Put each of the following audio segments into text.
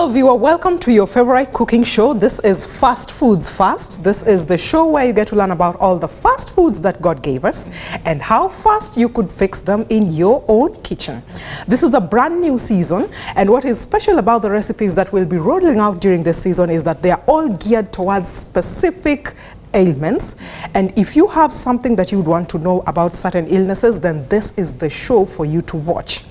Hello viewer, welcome to your favorite cooking show. This is Fast Foods Fast. This is the show where you get to learn about all the fast foods that God gave us and how fast you could fix them in your own kitchen. This is a brand new season, and what is special about the recipes that we'll be rolling out during this season is that they are all geared towards specific ailments, and if you have something that you would want to know about certain illnesses, then this is the show for you to watch.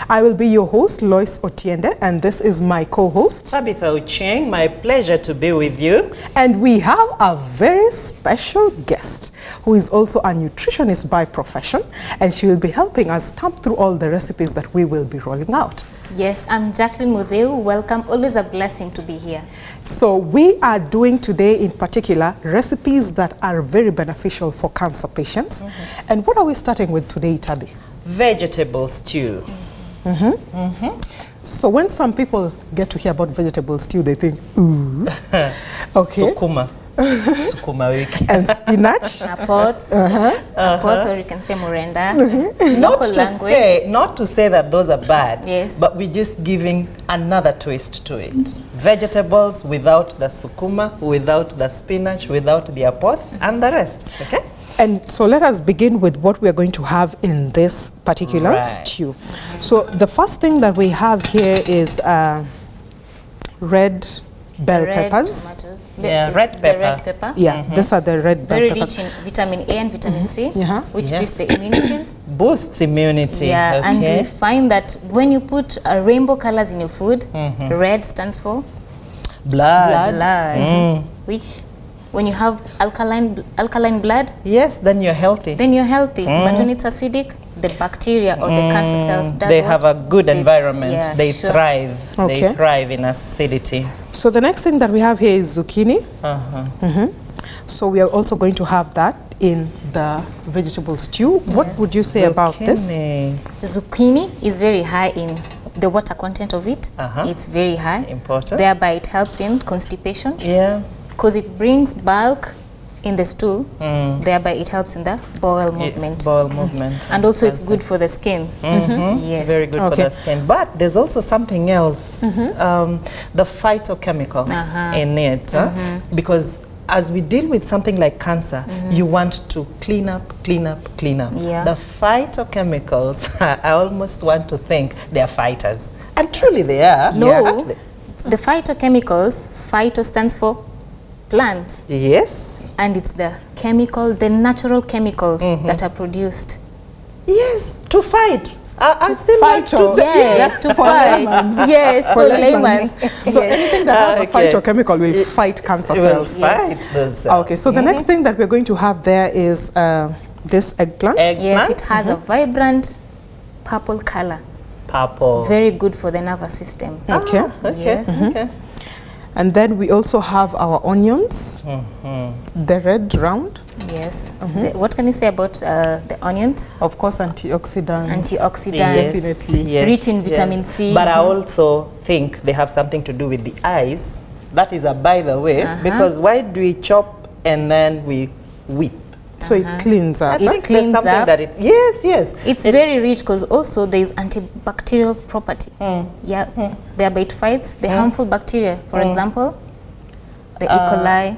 I will be your host, Lois Otiende, and this is my co-host, Tabitha Ucheng. My pleasure to be with you. And we have a very special guest who is also a nutritionist by profession, and she will be helping us stamp through all the recipes that we will be rolling out. Yes, I'm Jacqueline Mutheu. Welcome. Always a blessing to be here. So we are doing today in particular recipes that are very beneficial for cancer patients. And what are we starting with today, Tabi? Vegetable stew. So when some people get to hear about vegetable stew, they think, ooh, okay. Sukuma. Sukuma wiki. And spinach. Apoth, or you can say morenda. Local language. Not to say that those are bad, yes, but we're just giving another twist to it. Vegetables without the sukuma, without the spinach, without the apoth, and the rest. Okay? And so let us begin with what we are going to have in this particular stew. So the first thing that we have here is red bell peppers. Tomatoes. Yeah, red pepper. The red pepper. Yeah, these are the red bell Very peppers. rich in vitamin A and vitamin C, which boosts the immunities. Boosts immunity. Yeah, okay. and we find that when you put rainbow colors in your food, red stands for blood. Which, when you have alkaline blood, yes, then you're healthy. Then you're healthy. But when it's acidic, the bacteria or the cancer cells have a good environment. Yeah, they thrive. Okay. They thrive in acidity. So the next thing that we have here is zucchini. So we are also going to have that in the vegetable stew. What would you say about this? Zucchini is very high in the water content of it. It's very high. Important. Thereby it helps in constipation. Yeah. Because it brings bulk in the stool, thereby it helps in the bowel movement. Bowel movement. And also it's good for the skin. Yes. Very good for the skin. But there's also something else, the phytochemicals in it. Because as we deal with something like cancer, you want to clean up. Yeah. The phytochemicals, I almost want to think they're fighters. And truly they are. No, the phytochemicals, phyto stands for plants. Yes. And it's the natural chemicals that are produced. Yes, to fight. I still fight like to say yes, to fight. Yes, for layman. So anything that has a phytochemical will fight cancer cells. Fight those cells. Okay, so the next thing that we're going to have there is this eggplant. Yes, it has a vibrant purple color. Purple. Very good for the nervous system. Okay. Yes. Okay. And then we also have our onions, the red round. Yes. What can you say about the onions? Of course, antioxidants. Antioxidants. Definitely. Yes. Rich in vitamin C. But I also think they have something to do with the eyes. That is a by the way, because why do we chop and then we whip? So it cleans up. It cleans up. That yes. It's very rich because also there is antibacterial property. Yeah, thereby it fights the harmful bacteria. For example, the E. coli.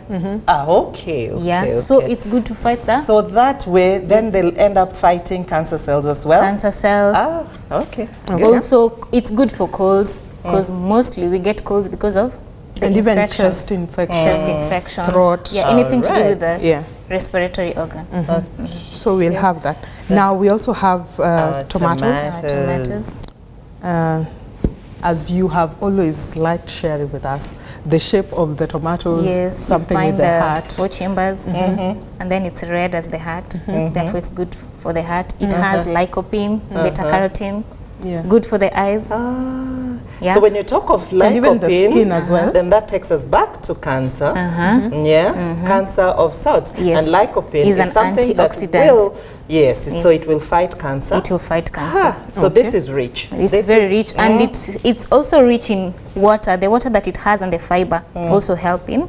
Okay. Yeah, so it's good to fight that. So that way, then they'll end up fighting cancer cells as well. Cancer cells. Okay. Also, it's good for colds because mostly we get colds because of the and even infections. chest infections, throat. Yeah, anything to do with the respiratory organ. So we'll have that. Now we also have tomatoes. As you have always liked sharing with us, the shape of the tomatoes, something with the heart. Four chambers, and then it's red as the heart. Therefore, it's good for the heart. It has lycopene, beta carotene, good for the eyes. Yeah. So when you talk of lycopene, and even the skin as well, then that takes us back to cancer. Cancer of sorts. Yes. And lycopene is an something antioxidant. that will, so it will fight cancer. It will fight cancer. So this is rich. It's very rich, and it's also rich in water. The water that it has and the fiber also help in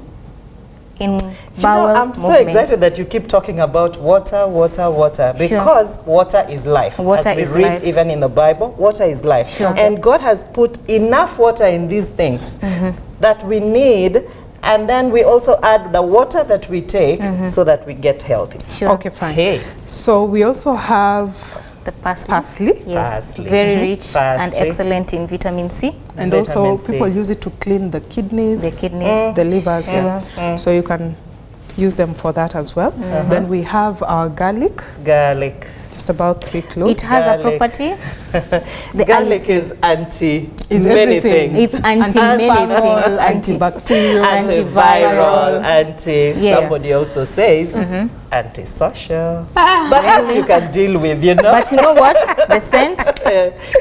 in bowel I'm so movement. excited that you keep talking about water, water, water, because water is life. Water As we is read life. even in the Bible, water is life. Sure. And God has put enough water in these things that we need, and then we also add the water that we take so that we get healthy. Sure. Okay, fine. Hey. So we also have The parsley. parsley. Yes, Parsley. very rich and Parsley. excellent in vitamin C. And Vitamin also C. people use it to clean the kidneys, The kidneys. the livers. Yeah. So you can use them for that as well. Then we have our garlic, Garlic. just about 3 cloves. It has a Garlic. property. The Garlic allicin. is anti Is many everything. things. It's anti many Antifungal, things. antibacterial, Antiviral. anti. Yes. Somebody also says antisocial. But that you can deal with, you know. But you know what? The scent,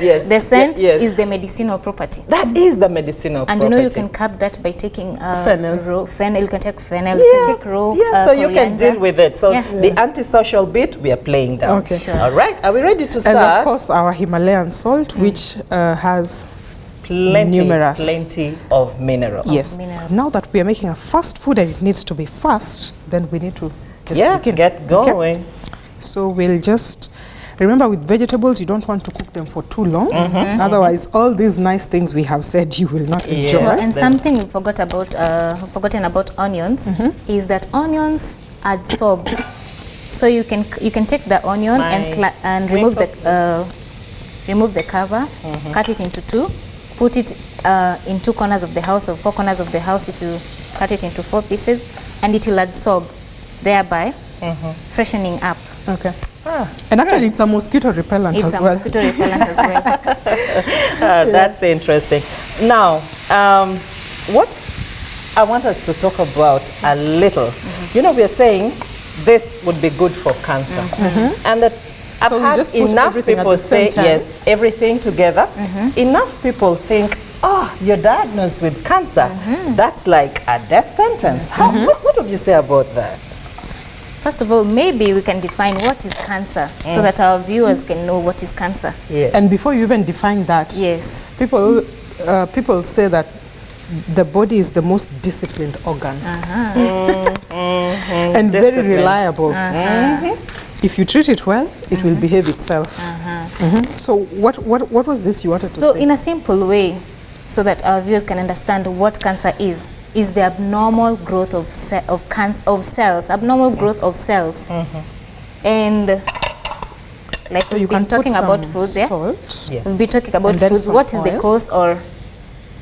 Yes. the scent Yes. is the medicinal property. That is the medicinal And property. you know you can curb that by taking Fennel. raw fennel. You can take fennel. You can take raw so you can coriander. deal with it. So Yeah. the antisocial bit, we are playing down. Okay. Sure. All right. Are we ready to start? And of course our Himalayan salt, which has numerous. plenty of minerals. yes. mineral. Now that we are making a fast food and it needs to be fast, then we need to just Yeah, begin. get Okay? going. So we'll just remember, with vegetables you don't want to cook them for too long, otherwise all these nice things we have said you will not enjoy. Sure. And Then- something we forgot about, forgotten about onions, is that onions absorb. So you can take the onion and remove the cover, cut it into 2, put it in 2 corners of the house or 4 corners of the house if you cut it into 4 pieces, and it will absorb, thereby freshening up. Okay. And actually it's a mosquito repellent It's as a well. mosquito repellent as well. That's interesting. Now, what I want us to talk about a little, you know, we are saying this would be good for cancer. And that I've So we had just put enough everything at people the same say, time? yes, everything together. Enough people think, oh, you're diagnosed with cancer. That's like a death sentence. What would you say about that? First of all, maybe we can define what is cancer so that our viewers can know what is cancer. Yeah. And before you even define that, Yes. people say that the body is the most disciplined organ and very Disciplined. reliable. If you treat it well, it will behave itself. So what was this you wanted to So say? in a simple way, so that our viewers can understand what cancer is the abnormal growth of cells, abnormal growth of cells. And like So you we've been can put talking about some food there, salt. Yes. we've been talking about And then food. some What is the oil. cause or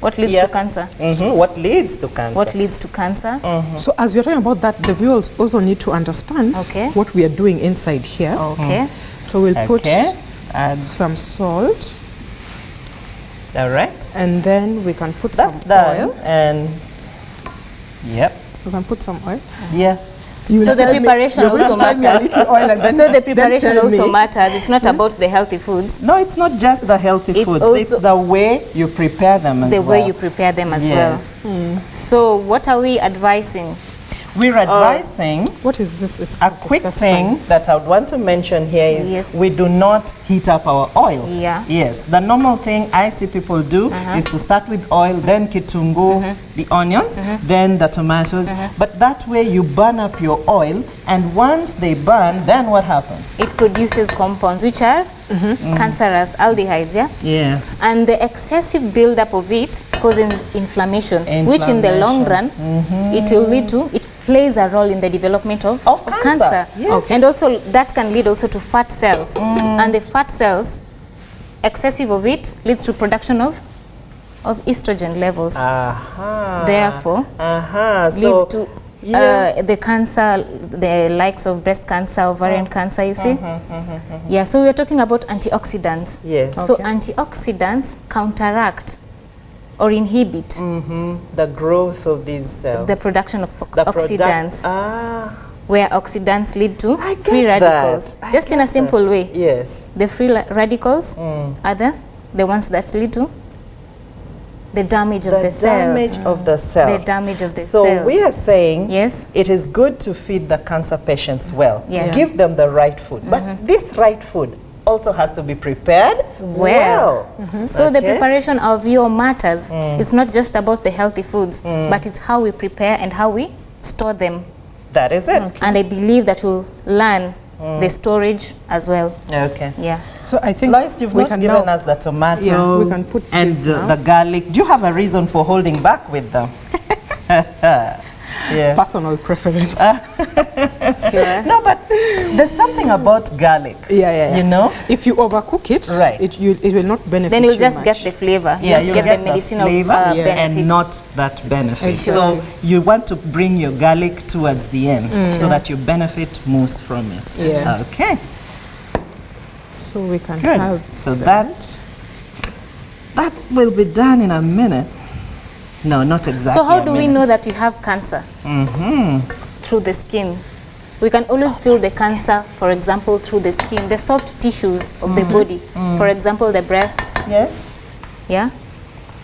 what leads to cancer? What leads to cancer? What leads to cancer? So as you're talking about that, the viewers also need to understand Okay. what we are doing inside here. Okay. So we'll put Add some salt, all right. and then we can put That's some done. oil. And yep. We can put some oil. Yeah. You So will the tell me- preparation you're going also to tell me a matters. little oil and then- So the then preparation tell also me. matters. It's not about the healthy foods, No, it's not just the healthy It's foods. It's also the way you prepare them as the well. way you prepare them as Yes. well. So what are we advising? We're advising What is this? It's a okay, quick that's thing fine. that I would want to mention here is Yes. we do not heat up our oil. Yeah. Yes. The normal thing I see people do is to start with oil, then kitungu, the onions, then the tomatoes. But that way you burn up your oil, and once they burn, then what happens? It produces compounds which are cancerous aldehydes, yeah? Yes. And the excessive buildup of it causes inflammation, which in the long run, it will lead to, it plays a role in the development of cancer. Yes. Okay. And also that can lead also to fat cells. And the fat cells, excessive of it, leads to production of estrogen levels. Therefore, leads So, to the cancer, the likes of breast cancer, ovarian cancer, you see? Yeah, so we're talking about antioxidants. yes. So antioxidants counteract or inhibit The growth of these cells. the production of The oxidants, where oxidants lead to I get free that. radicals. I Just in get a simple way, Yes. the free radicals are the ones that lead to the damage of the cells. damage of the cells. The damage of the So cells. we are saying Yes. it is good to feed the cancer patients well. Yes. Give them the right food. But this right food also has to be prepared well. So the Okay? preparation of your matters. It's not just about the healthy foods, but it's how we prepare and how we store them. That is it. And I believe that will learn the storage as well. Okay. Yeah. So I think Lois, you've we not can given now, us the tomato Yeah, we can put and this now. the garlic. Do you have a reason for holding back with them? Yeah. personal preference. Sure. No, but there's something about garlic. Yeah. You know? If you overcook it, Right. it will not benefit Then you'll you just much. get the flavor. You Yeah, won't you'll get get the the medicinal flavor benefit. and not that benefit. Exactly. So you want to bring your garlic towards the end so that you benefit most from it. Yeah. Okay. So we can Good. have So that will be done in a minute. No, not exactly. So how a do we minute. know that we have cancer? Through the skin. We can always feel the cancer, for example, through the skin, the soft tissues of the body. For example, the breast. Yes. Yeah.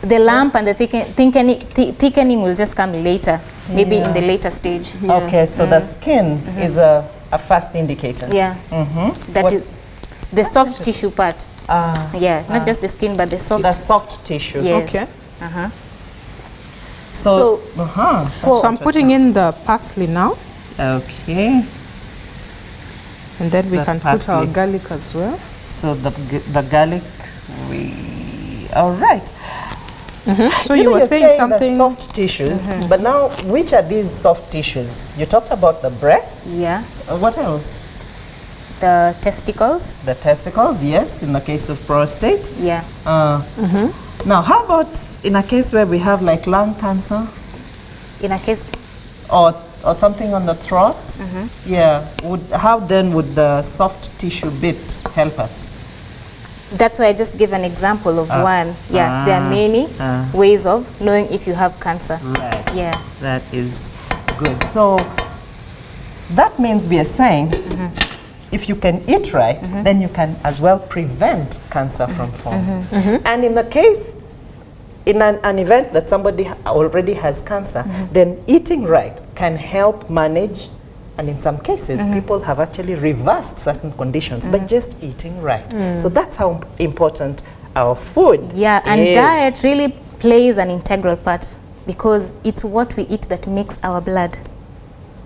The lump and the thickening will just come later, maybe in the later stage. Okay, so the skin is a first indicator. Yeah. That What- is the soft tissue part. Yeah, not just the skin, but the soft. The soft tissue. Yes. Okay. So, So I'm putting in the parsley now, okay. and then we The can put our parsley. garlic as well. So the garlic, all right. So you know, were you're saying something. the soft tissues, but now which are these soft tissues? You talked about the breast. Yeah. What else? The testicles. The testicles, yes, in the case of prostate. Yeah. Now, how about in a case where we have like lung cancer In a case, or something on the throat? Yeah. How then would the soft tissue bit help us? that's why I just gave an example of one. Yeah, there are many ways of knowing if you have cancer. Right. Yeah. That is good. So that means we are saying if you can eat right, then you can as well prevent cancer from forming. And in the case, in an event that somebody already has cancer, then eating right can help manage, and in some cases, people have actually reversed certain conditions by just eating right. So that's how important our food Yeah, and is. diet really plays an integral part because it's what we eat that makes our blood.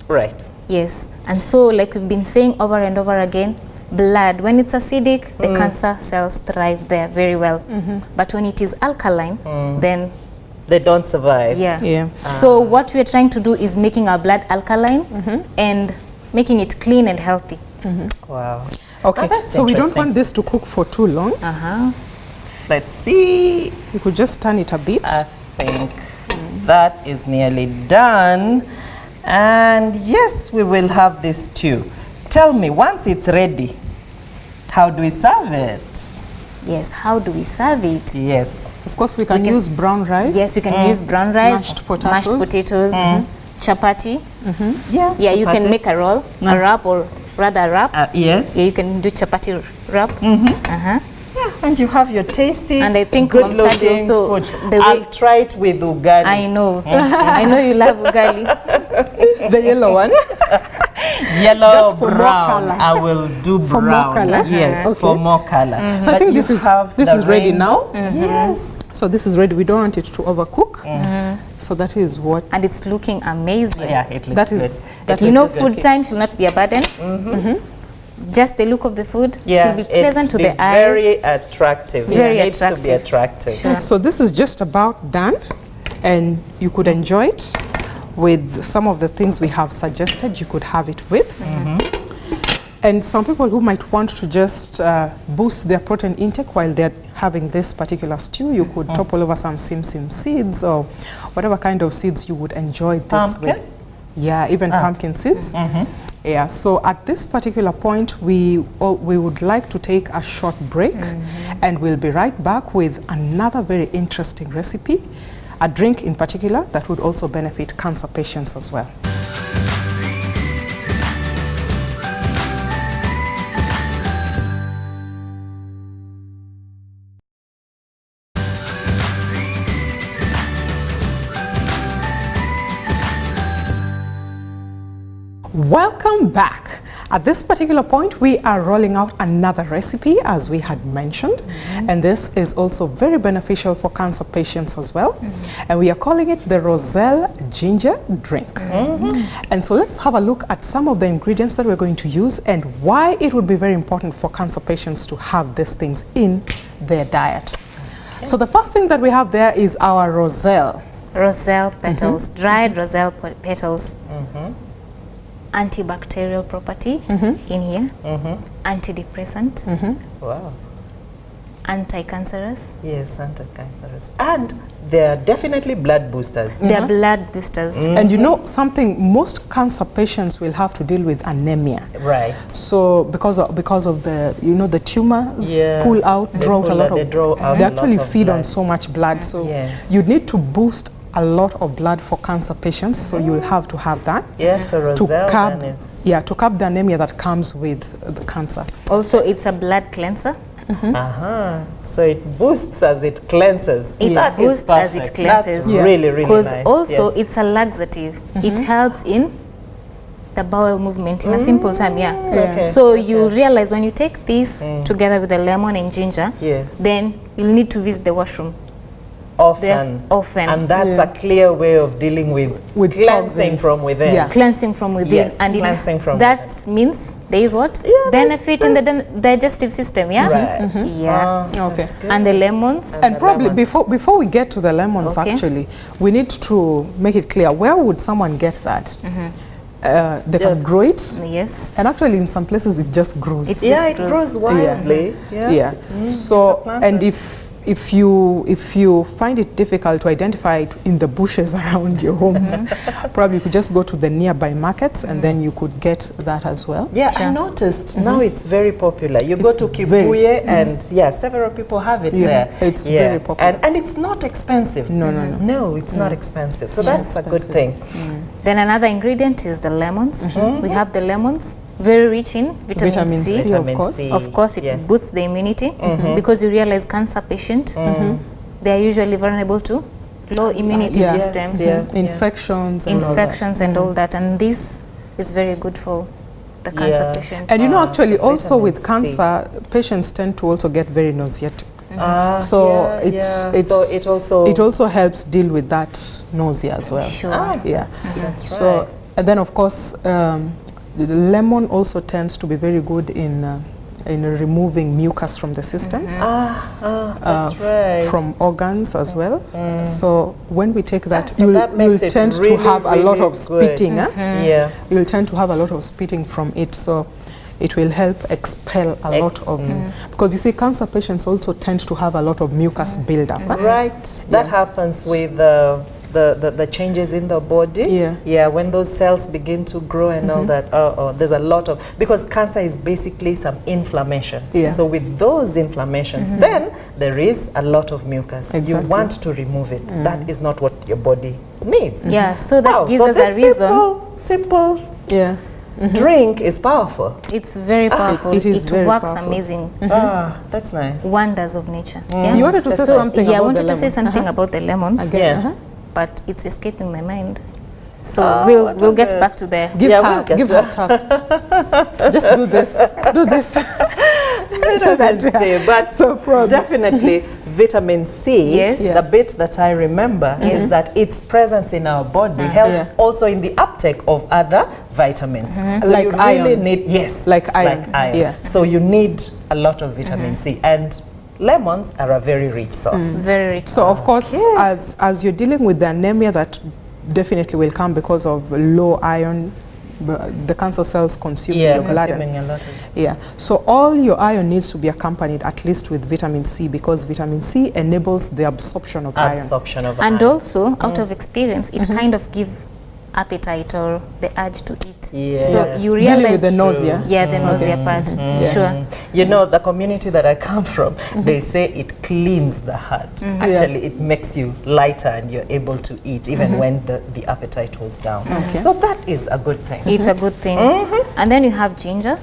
Right. Yes, and so like we've been saying over and over again, blood, when it's acidic, the cancer cells thrive there very well. But when it is alkaline, then They don't survive. Yeah. So what we're trying to do is making our blood alkaline and making it clean and healthy. Wow. Okay. that's So we don't interesting. want this to cook for too long. Let's see. You could just turn it a bit. I think that is nearly done. And yes, we will have this too. Tell me, once it's ready, how do we serve it? Yes, how do we serve it? Yes. Of course, we can can- use brown rice. Yes, you can use brown rice, Mashed potatoes. chapati. Yeah. Yeah, you can chapati. make a roll, a wrap, or rather a wrap. Yes. Yeah, you can do chapati wrap. Yeah, and you have your tasty, And I think good Mom Tadi looking also, food. the way- I'll try it with ugali. I know. I know you love ugali. The yellow one. Yellow, Just for more brown. colour. I will do For more brown. colour? Yes, Okay. for more color. So I But think you this is have this the is ready rainbow. now. Yes. So this is ready. We don't want it to overcook. So that is what. And it's looking amazing. Yeah, it looks That is- good. that It is You know, looks food good. time should not be a burden. Just the look of the food Yeah, should be pleasant to be the eyes. very attractive. Very it needs to be attractive. attractive. Sure. So this is just about done, and you could enjoy it with some of the things we have suggested. You could have it with. And some people who might want to just boost their protein intake while they're having this particular stew, you could top all over some simsim seeds or whatever kind of seeds you would enjoy this Pumpkin? with. Yeah, even pumpkin seeds. Yeah, so at this particular point, we would like to take a short break, and we'll be right back with another very interesting recipe, a drink in particular that would also benefit cancer patients as well. Welcome back. At this particular point, we are rolling out another recipe, as we had mentioned, and this is also very beneficial for cancer patients as well. And we are calling it the Roselle Ginger Drink. And so let's have a look at some of the ingredients that we're going to use and why it would be very important for cancer patients to have these things in their diet. So the first thing that we have there is our Roselle. Roselle petals, dried Roselle petals. Antibacterial property in here, antidepressant, Wow. anti-cancerous. Yes, anti-cancerous. And they're definitely blood boosters. They're blood boosters. And you know something, most cancer patients will have to deal with anemia. Right. So because of the, you know, the tumors Yeah. pull out, They draw out a pull lot out- they of, draw out they a lot actually of feed on blood. so much blood. So Yes. you need to boost a lot of blood for cancer patients. So you will have to have that Yes, so to Roselle curb, then is... to curb the anemia that comes with the cancer. Also, it's a blood cleanser. So it boosts as it cleanses. It That is boosts as it perfect. cleanses. That's Yeah. really, really Because nice. also Yes. it's a laxative. It helps in the bowel movement in a simple term, Okay. So you realize when you take this together with the lemon and ginger, Yes. then you'll need to visit the washroom. Often. Often. And that's Yeah. a clear way of dealing with cleansing toxins. from within. Yeah. Cleansing from within. Yes, And cleansing from that means there is what? Yeah, Benefit in the digestive system, yeah? Right. Yeah. Okay. That's good. And the lemons. And the probably lemons. before we get to the lemons, Okay. actually, we need to make it clear, where would someone get that? They can grow it, Yes. and actually in some places it just grows. It's Yeah, just it grows. grows wildly. Yeah. It's So, a plant and that- if you find it difficult to identify it in the bushes around your homes, probably you could just go to the nearby markets and then you could get that as well. Yeah, Sure. I noticed now it's very popular. You go It's to very- Kibuye and several people have it Yeah, there. it's very popular. And it's not expensive. No. No, it's not expensive. So It's not that's a good expensive. thing. Then another ingredient is the lemons. We have the lemons, very rich in vitamin C. Of course. C. Of course, it Yes. boosts the immunity because you realize cancer patient, they are usually vulnerable to low immunity Yeah. system, Yes, yeah. Infections and all that. infections and all that. And this is very good for the cancer Yeah. patient. And you know, actually, also vitamin with C. cancer, patients tend to also get very nauseatic. So yeah. So it also helps deal with that nausea as well. Sure. Yeah. That's So right. and then of course, the lemon also tends to be very good in removing mucus from the systems. That's right. From organs as well. So when we take that, So that you'll makes it tend to really, have a lot really of spitting. Yeah. You'll tend to have a lot of spitting from it. So it will help expel a lot of, because you see cancer patients also tend to have a lot of mucus buildup. Right. That happens with the changes in the body. Yeah. When those cells begin to grow and all that, there's a lot of, because cancer is basically some inflammation. Yeah. So with those inflammations, then there is a lot of mucus. Exactly. You want to remove it. That is not what your body needs. Yeah, so that Wow, gives so us a this reason. simple Yeah. drink is powerful. It's very powerful. it is very works powerful. amazing. That's nice. Wonders of nature. You wanted to say So, something yeah, I about wanted the to say lemon. something about the lemons, Again, Yeah. but it's escaping my mind. So what we'll was get it? back to the. Give Yeah, her, we'll get give to her tap. Just do this. Do this. Vitamin C, but So probably. definitely vitamin C, Yes. the bit that I remember is that its presence in our body helps Yeah. also in the uptake of other vitamins. So Like you really iron. need, yes, Like iron, yeah. So you need a lot of vitamin C, and lemons are a very rich source. Very rich. So of course, as you're dealing with the anemia that definitely will come because of low iron, the cancer cells consume your blood. consuming a lot of Yeah, so all your iron needs to be accompanied at least with vitamin C, because vitamin C enables the absorption of iron. absorption of And iron. also, out of experience, it kind of give appetite or the urge to eat. Yes. So you Dealing realize, with the nausea. yeah, the nausea part. Sure. You know, the community that I come from, they say it cleans the heart. Actually, it makes you lighter and you're able to eat even when the appetite was down. Okay. So that is a good thing. It's a good thing. And then you have ginger.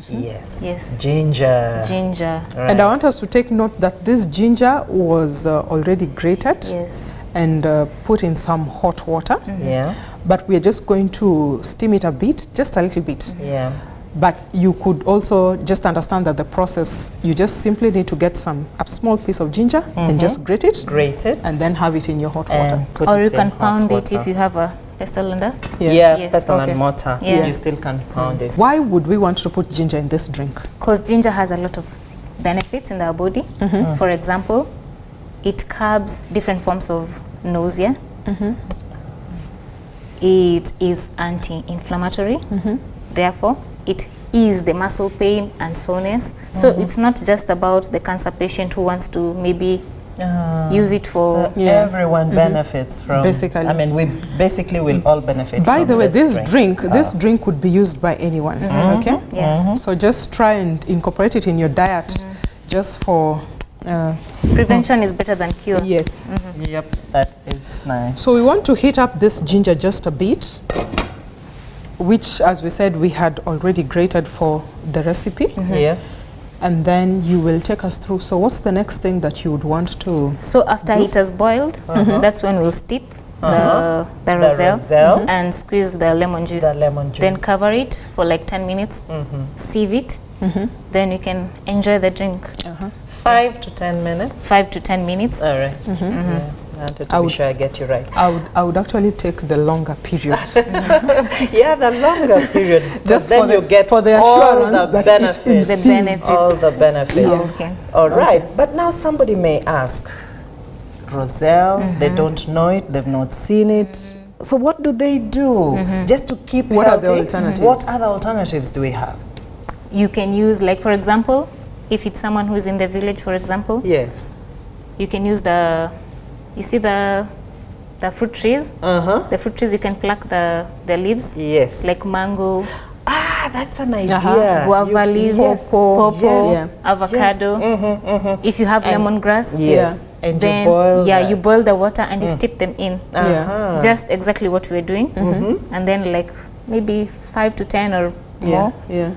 Yes. Yes. Ginger. Ginger. Right. And I want us to take note that this ginger was already grated Yes. and put in some hot water. Yeah. But we are just going to steam it a bit, just a little bit. Yeah. But you could also just understand that the process, you just simply need to get a small piece of ginger and just grate it. Grate it. And then have it in your hot water. Put Or it you in can hot pound it water. if you have a pestle blender. Yeah, Yes. pestle Okay. and mortar. Yeah. You still can pound it. Why would we want to put ginger in this drink? Because ginger has a lot of benefits in our body. For example, it curbs different forms of nausea. It is anti-inflammatory. Therefore, it eases the muscle pain and soreness. So it's not just about the cancer patient who wants to maybe use it for... So everyone benefits from... Basically. I mean, we basically will all benefit By from the way, this drink. drink could be used by anyone. Okay? Yeah. So just try and incorporate it in your diet just for... Prevention is better than cure. yes. Yep, that is nice. So we want to heat up this ginger just a bit, which, as we said, we had already grated for the recipe. Yeah. And then you will take us through. So what's the next thing that you would want to... So after it has boiled, that's when we'll steep the roselle roselle. and squeeze the lemon juice. The lemon juice. Then cover it for like 10 minutes, sieve it, then you can enjoy the drink. 5 to 10 minutes. 5 to 10 minutes. All right. Yeah. I wanted to be sure I get you right. I would actually take the longer period. Yeah, the longer period. Just then for you get for the all assurance the that benefits. it The infused. benefits. All the benefits. Okay. All right. But now somebody may ask, Roselle, they don't know it, they've not seen it. So what do they do just to keep What are the healthy? alternatives? What other alternatives do we have? You can use, like for example, if it's someone who is in the village, for example, Yes. you can use you see the fruit trees? The fruit trees, you can pluck the leaves, Yes. like mango, Ah, that's an idea. guava leaves, Yes. pawpaw, Yes. avocado. If you have lemongrass, Yes. And then you boil you that. boil the water and you steep them in. Yeah. Just exactly what we're doing. And then like maybe 5 to 10 or more, Yeah.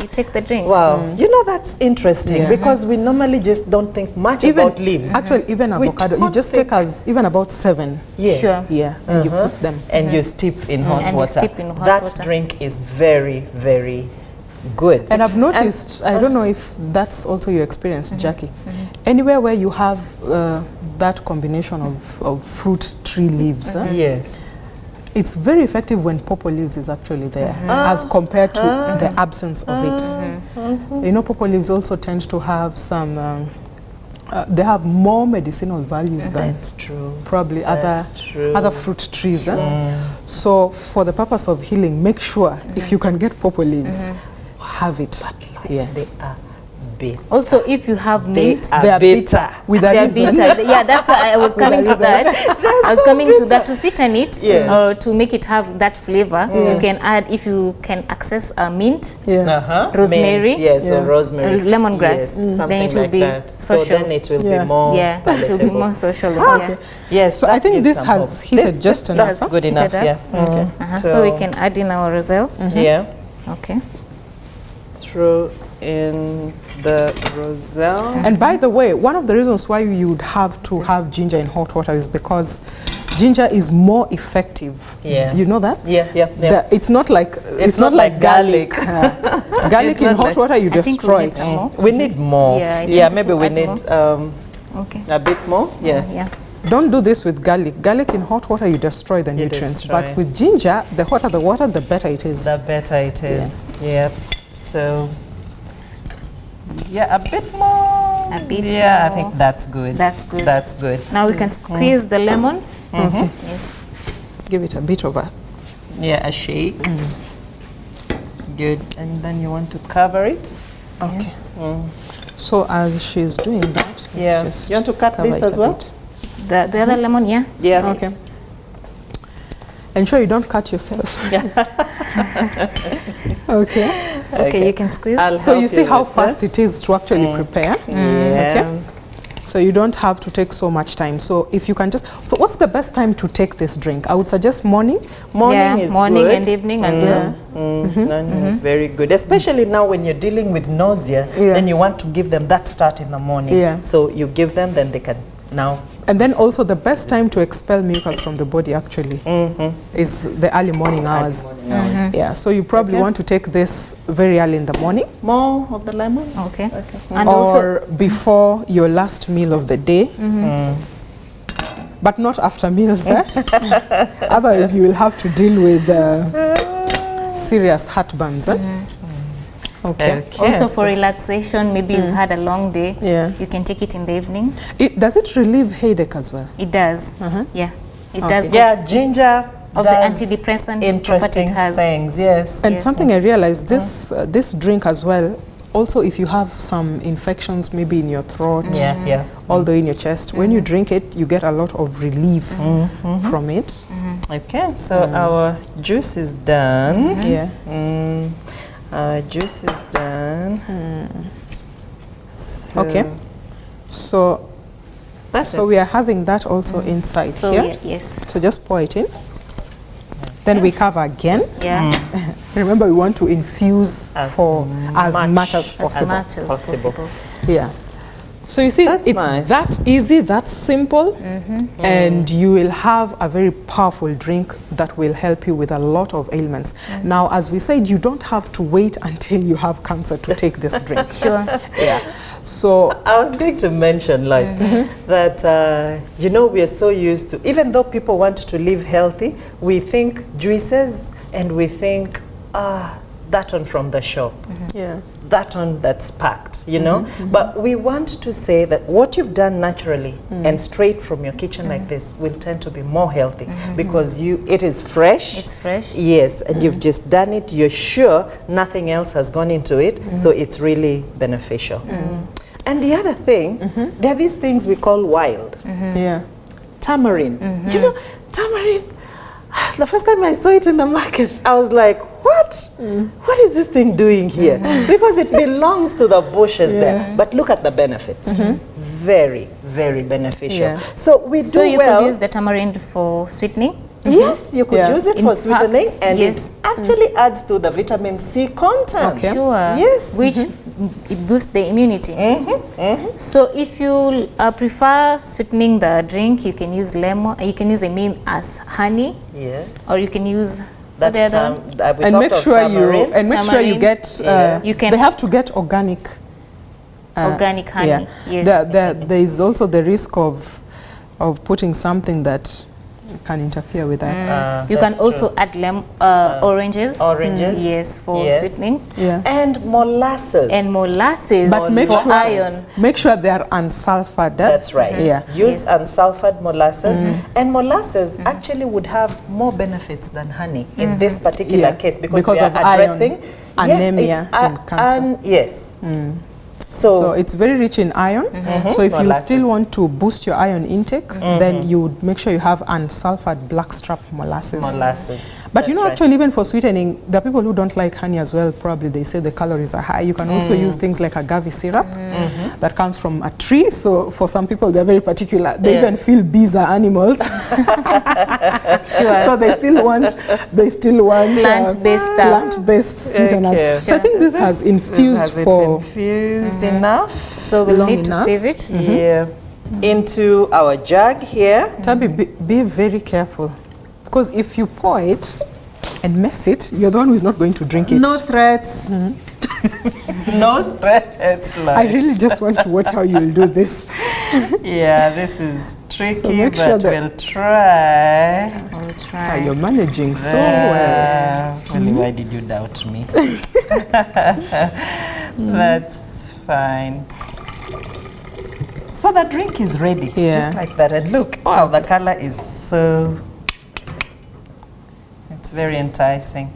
you take the drink. Wow, you know, that's interesting Yeah. because we normally just don't think much about leaves. Actually, even We avocado, you don't just think- take as even about 7. Yes. Sure. Yeah, and you put them. And you steep in hot And you water. steep in hot that water. drink is very, very good. And I've noticed, I don't know if that's also your experience, Jackie. Anywhere where you have that combination of fruit tree leaves, Yes. it's very effective when pawpaw leaves is actually there as compared to the absence of it. You know, pawpaw leaves also tend to have some, they have more medicinal values than That's true. probably That's true. other fruit trees. So for the purpose of healing, make sure if you can get pawpaw leaves, have it. Yeah. They are bitter. Also, if you have mint, are They are bitter. bitter with a they are reason. bitter. Yeah, that's why I was coming to that. I was coming to that to sweeten it Yes. or to make it have that flavor. You can add, if you can access mint, Yeah. rosemary, Mint, yes, Yeah. or rosemary. lemongrass, Yes, then something it will like be that. So social. then it will Yeah. be more Yeah, it will be palatable. more social. Okay. Yeah. Yes, So I that think gives this some has hope. heated just enough, That's huh? good Heated enough, up. yeah. So we can add in our roselle. Yeah. Okay. Throw in the roselle. And by the way, one of the reasons why you would have to have ginger in hot water is because ginger is more effective. Yeah. You know that? Yeah, yeah, yeah. It's not like not like garlic. Garlic It's in not hot like- water, you I think we destroy need it. some more. We need more. Yeah, I think yeah we maybe should we add need Okay. a bit more. Yeah. Yeah. Don't do this with garlic. Garlic in hot water, you destroy the nutrients. destroy. But with ginger, the hotter the water, the better it is. The better it is. Yep. So, yeah, a bit more. A bit Yeah, I more. think that's good. That's good. That's good. Now we can squeeze the lemons. Okay. Yes. Give it a bit of a... Yeah, a shake. Good. And then you want to cover it. Okay. So as she's doing that, let's Yeah. just You want to cut cover this it as a well? bit. The other lemon, yeah. Yeah. Okay. Ensure you don't cut yourself. Okay. Okay, you can squeeze. I'll So help you see how with fast this. it is to actually prepare. Yeah. Okay. So you don't have to take so much time. So if you can just... So what's the best time to take this drink? I would suggest morning. Morning yeah, is morning good. and evening as well. Morning is very good, especially now when you're dealing with nausea. Yeah. Then you want to give them that start in the morning. Yeah. So you give them, then they can now. And then also the best time to expel mucus from the body actually is the early morning hours. Yeah, so you probably want to take this very early in the morning. More of the lemon? Okay. And or before your last meal of the day. But not after meals, eh? Otherwise you will have to deal with serious heartburns. Okay. Also for relaxation, maybe you've had a long day. Yeah. You can take it in the evening. Does it relieve headache as well? It does. Yeah. It does. Yeah, ginger Of the antidepressant property it has. things, yes. And something I realized, this drink as well, also if you have some infections maybe in your throat, although in your chest, when you drink it, you get a lot of relief from it. Okay, so our juice is done. Yeah. Our juice is done. So Okay. So we are having that also inside So here. yes. So just pour it in. Then we cover again. Yeah. Remember, we want to infuse for as much as As possible. much as possible. Yeah. So you see, That's it's nice. that easy, that simple, and you will have a very powerful drink that will help you with a lot of ailments. Now, as we said, you don't have to wait until you have cancer to take this drink. Sure. Yeah. So I was going to mention, Lois, that, you know, we are so used to, even though people want to live healthy, we think juices and we think, that one from the shop. yeah. That one that's packed, you know. But we want to say that what you've done naturally and straight from your kitchen like this will tend to be more healthy because it is fresh. It's fresh. Yes, and you've just done it. You're sure nothing else has gone into it, so it's really beneficial. And the other thing, there are these things we call wild. Yeah. Tamarind. You know, tamarind, the first time I saw it in the market, I was like, what? What is this thing doing here? Because it belongs to the bushes there. But look at the benefits. Very, very beneficial. Yeah. So we So do you well. could use the tamarind for sweetening. Yes, you could use it In for sweetening, fact, and yes. it actually adds to the vitamin C content. Okay. Sure. Yes. Which it boosts the immunity. So if you prefer sweetening the drink, you can use lemon. You can use as honey, Yes. or you can use That's what the other one? we And talked make of sure you Tamarind. get. Yes. You can- They have to get organic. Organic honey. Yeah. Yes. There is also the risk of putting something that can interfere with that. You can That's also true. add oranges. Oranges. Yes, for Yes. sweetening. Yeah. And molasses. And molasses But make for sure iron. make sure they are unsulfured. That's right. Yeah. Use Yes. unsulfured molasses. And molasses actually would have more benefits than honey in this particular Yeah. case because Because we are of iron, addressing anemia, and cancer. yes. So it's very rich in iron. So if you Molasses. still want to boost your iron intake, then you would make sure you have unsulfured blackstrap molasses. Molasses. But you That's know, right. actually, even for sweetening, the people who don't like honey as well, probably they say the calories are high. You can also use things like agave syrup that comes from a tree. So for some people, they're very particular. They even feel bees are animals. Sure. So they still want Plant-based sweeteners. Okay. So I think this has infused infused enough. So we'll long need enough. to save it. Yeah. Into our jug here. Tabi, be very careful, because if you pour it and mess it, you're the one who's not going to drink it. No threats. No threats. I really just want to watch how you'll do this. Yeah, this is tricky, make sure but that- we'll try. We'll Ah, try. you're managing so well. Really, why did you doubt me? That's fine. So the drink is ready, Yeah. just like that. And look, wow, the color is so, it's very enticing.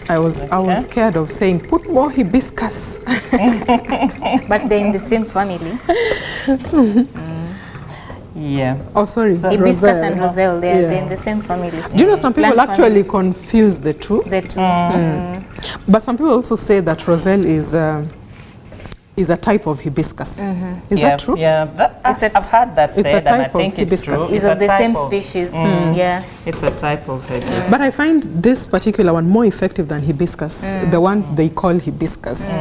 I was scared of saying, put more hibiscus. But they're in the same family. Yeah. Oh, sorry. Hibiscus Roselle. and roselle, they're Yeah. in the same family. Do you know some people Plant actually confuse the two? The two. But some people also say that roselle is a type of hibiscus. Is Yeah, that true? Yeah, I've heard that It's a said, and I type of think it's true. hibiscus. It's a of the type same of- species. Yeah. It's a type of hibiscus. But I find this particular one more effective than hibiscus, the one they call hibiscus.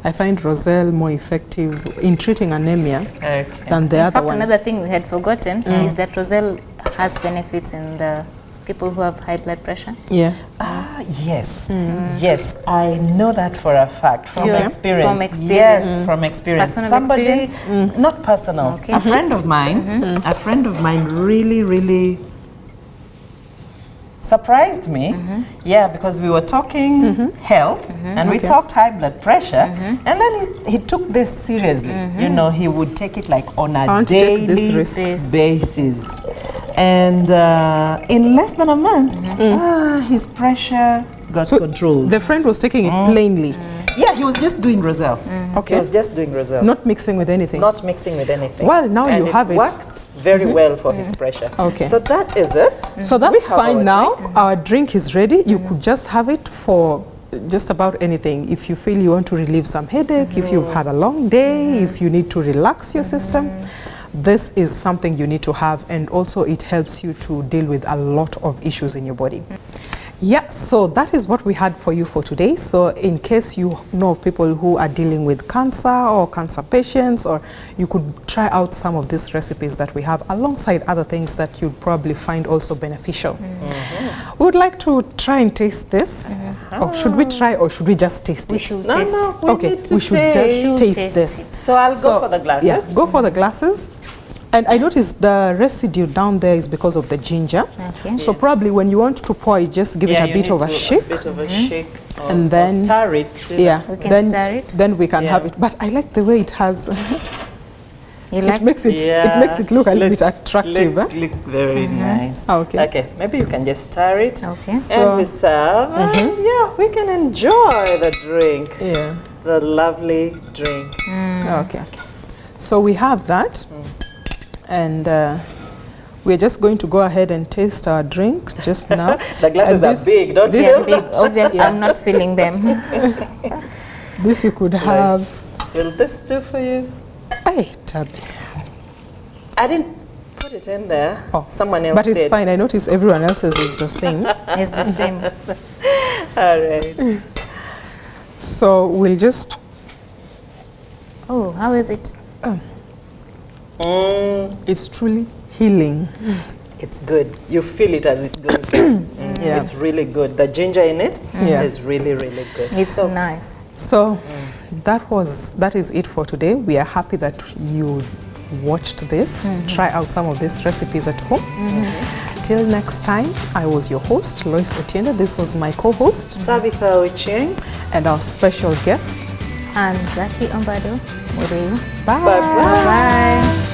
I find roselle more effective in treating anemia Okay. than the In other fact, one. another thing we had forgotten is that roselle has benefits in the people who have high blood pressure. Yeah. Ah, yes. Yes, I know that for a fact. From Sure. experience. From experience. Yes, from experience. Personal Somebody, experience? not personal, Okay. a friend of mine really, really surprised me. Yeah, because we were talking health and we talked high blood pressure, and then he took this seriously. You know, he would take it like on I a want to take this daily risk. basis. And in less than a month, his pressure got controlled. The friend was taking it plainly, Yeah, he was just doing roselle. Okay. He was just doing roselle. not mixing with anything. Not mixing with anything. Well, now And you have it. worked very well for his pressure. Okay. So that is it. So We that's have fine our now. Our drink is ready. You could just have it for just about anything. If you feel you want to relieve some headache, if you've had a long day, if you need to relax your system, this is something you need to have, and also it helps you to deal with a lot of issues in your body. Yeah, so that is what we had for you for today. So in case you know of people who are dealing with cancer or cancer patients, or you could try out some of these recipes that we have alongside other things that you'd probably find also beneficial. We would like to try and taste this. Or should we try, or should we just taste We it? should No, taste. no, we Okay, need to we should just Taste taste it. this. So I'll go for the glasses. Yeah, go for the glasses. And I noticed the residue down there is because of the ginger. Okay. So probably when you want to pour it, just give it a you bit need of a to- shake. A bit of a shake. Or, And then- or stir it. Yeah, We can then, stir it. then we can Yeah. have it. But I like the way it has, You like it makes it look a little bit attractive. Look very nice. Ah, okay. Okay, maybe you can just stir it. Okay. And we serve. And yeah, we can enjoy the drink. Yeah, The lovely drink. okay. So we have that. And we're just going to go ahead and taste our drink just now. The glasses And are big, don't this, you? big? Obviously, I'm not feeling them. This you could have. Will this do for you? Hey, Tabby. I didn't put it in there. Oh, Someone else but it's did. fine. I notice everyone else's is the same. It's the same. All right. So we'll just. Oh, how is it? It's truly healing. It's good. You feel it as it goes down. Yeah. It's really good. The ginger in it Yeah. is really, really good. It's nice. So that is it for today. We are happy that you watched this. Try out some of these recipes at home. Till next time, I was your host, Lois Otienda. This was my co-host Tabitha Ochieng. and our special guest. And Jackie Ombado, Mureyu. Bye. Bye-bye. Bye.